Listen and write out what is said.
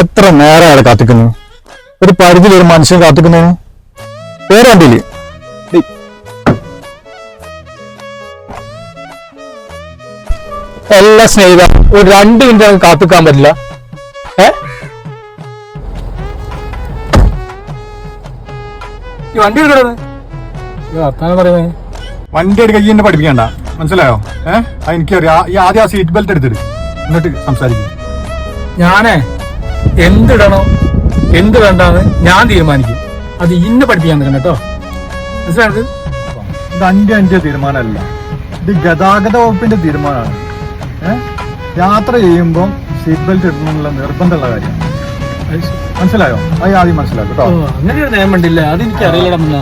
എത്ര നേരം അയാളെ കാത്തിക്കുന്നു? ഒരു പരിധിയിൽ ഒരു മനുഷ്യൻ കാത്തിക്കുന്നതിന് പേര് കണ്ടില്ലേ? എല്ലാ സ്നേഹിത ഒരു 2 മിനിറ്റ് കാത്തിക്കാൻ പറ്റില്ല. ഈ വണ്ടി എടുക്കണത് പറയുന്നത് വണ്ടി എടുക്ക എന്നെ പഠിപ്പിക്കണ്ട, മനസ്സിലായോ? എനിക്കറിയാം. ഈ ആദ്യം ആ സീറ്റ് ബെൽറ്റ് എടുത്തിട്ട് എന്നിട്ട് സംസാരിക്കും. ഞാനേ എന്തിടണോ എന്ത് വേണ്ടാന്ന് ഞാൻ തീരുമാനിക്കും. അത് ഇന്ന് പഠിപ്പിക്കാൻ നിൽക്കണം കേട്ടോ, മനസ്സിലായത്? ഇത് എന്റെ തീരുമാനമല്ല, ഇത് ഗതാഗത വകുപ്പിന്റെ തീരുമാനമാണ്. യാത്ര ചെയ്യുമ്പോൾ സീറ്റ് ബെൽറ്റ് ഇടണമെന്നുള്ള നിർബന്ധമുള്ള കാര്യമാണ്, മനസ്സിലായോ? അത് ആദ്യം മനസ്സിലാക്കും കേട്ടോ. അങ്ങനെ ഒരു നിയമം ഉണ്ടല്ലേ? അത് എനിക്ക് അറിയില്ല. പറഞ്ഞില്ലേ?